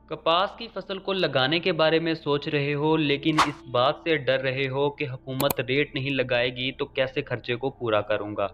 कपास की फसल को लगाने के बारे में सोच रहे हो लेकिन इस बात से डर रहे हो कि हुकूमत रेट नहीं लगाएगी तो कैसे खर्चे को पूरा करूंगा।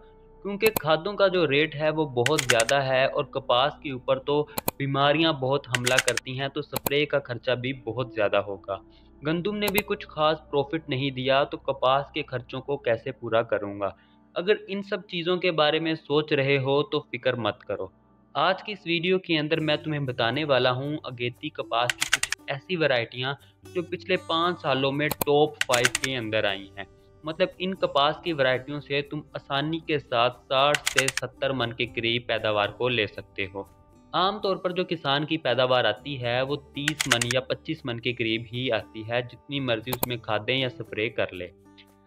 क्योंकि खादों का जो रेट है वो बहुत ज़्यादा है और कपास के ऊपर तो बीमारियां बहुत हमला करती हैं, तो स्प्रे का खर्चा भी बहुत ज़्यादा होगा। गंदुम ने भी कुछ खास प्रॉफिट नहीं दिया, तो कपास के खर्चों को कैसे पूरा करूंगा। अगर इन सब चीज़ों के बारे में सोच रहे हो तो फिक्र मत करो। आज की इस वीडियो के अंदर मैं तुम्हें बताने वाला हूँ अगेती कपास की कुछ ऐसी वैरायटियाँ जो पिछले 5 सालों में टॉप 5 के अंदर आई हैं। मतलब इन कपास की वैरायटियों से तुम आसानी के साथ 60 से 70 मन के करीब पैदावार को ले सकते हो। आम तौर पर जो किसान की पैदावार आती है वो 30 मन या 25 मन के करीब ही आती है, जितनी मर्जी उसमें खादें या स्प्रे कर ले।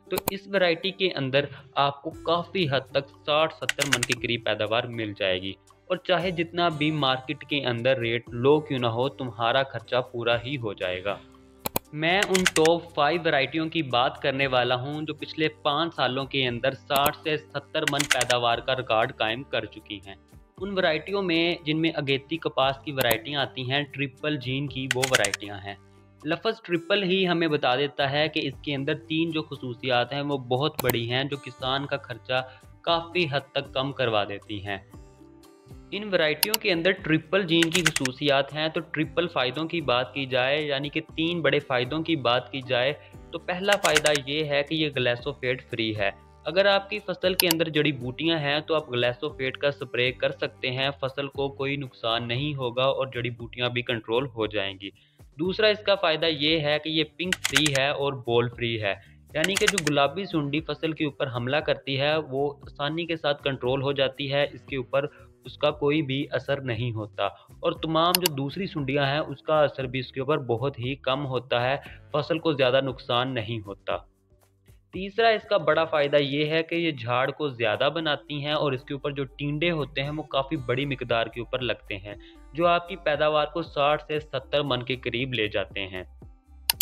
तो इस वैरायटी के अंदर आपको काफ़ी हद तक 60-70 मन के करीब पैदावार मिल जाएगी। और चाहे जितना भी मार्केट के अंदर रेट लो क्यों ना हो, तुम्हारा खर्चा पूरा ही हो जाएगा। मैं उन टॉप 5 वैरायटियों की बात करने वाला हूं जो पिछले 5 सालों के अंदर 60 से 70 मन पैदावार का रिकॉर्ड कायम कर चुकी हैं। उन वैरायटियों में जिनमें अगेती कपास की वैरायटियां आती हैं, ट्रिपल जीन की वो वैरायटियां हैं। लफ्ज़ ट्रिपल ही हमें बता देता है कि इसके अंदर 3 जो खसूसियात हैं वो बहुत बड़ी हैं, जो किसान का खर्चा काफ़ी हद तक कम करवा देती हैं। इन वैरायटियों के अंदर ट्रिपल जीन की खसूसियात हैं। तो ट्रिपल फ़ायदों की बात की जाए, यानी कि 3 बड़े फ़ायदों की बात की जाए, तो पहला फ़ायदा ये है कि ये ग्लाइफोसेट फ्री है। अगर आपकी फसल के अंदर जड़ी बूटियां हैं तो आप ग्लाइफोसेट का स्प्रे कर सकते हैं, फसल को कोई नुकसान नहीं होगा और जड़ी बूटियां भी कंट्रोल हो जाएंगी। दूसरा इसका फ़ायदा ये है कि ये पिंक फ्री है और बॉल फ्री है, यानी कि जो गुलाबी सुंडी फसल के ऊपर हमला करती है वो आसानी के साथ कंट्रोल हो जाती है, इसके ऊपर उसका कोई भी असर नहीं होता। और तमाम जो दूसरी सुंडियां हैं उसका असर भी इसके ऊपर बहुत ही कम होता है, फसल को ज़्यादा नुकसान नहीं होता। तीसरा इसका बड़ा फ़ायदा ये है कि ये झाड़ को ज़्यादा बनाती हैं और इसके ऊपर जो टींडे होते हैं वो काफ़ी बड़ी मिकदार के ऊपर लगते हैं, जो आपकी पैदावार को 60 से 70 मन के करीब ले जाते हैं।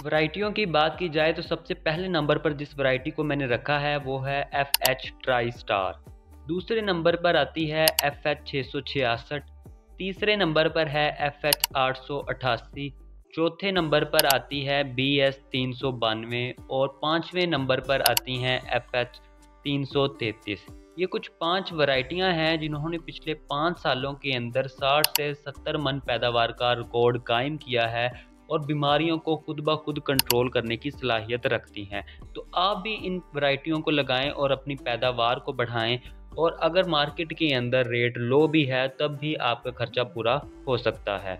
वैरायटियों की बात की जाए तो सबसे पहले नंबर पर जिस वैरायटी को मैंने रखा है वो है FH ट्राई स्टार। दूसरे नंबर पर आती है FH 666। तीसरे नंबर पर है FH 888। चौथे नंबर पर आती है BS 392 और पाँचवें नंबर पर आती हैं FH 333। ये कुछ 5 वैरायटियां हैं जिन्होंने पिछले 5 सालों के अंदर 60 से 70 मन पैदावार का रिकॉर्ड कायम किया है और बीमारियों को खुद ब खुद कंट्रोल करने की सलाहियत रखती हैं। तो आप भी इन वैरायटियों को लगाएं और अपनी पैदावार को बढ़ाएं, और अगर मार्केट के अंदर रेट लो भी है तब भी आपका खर्चा पूरा हो सकता है।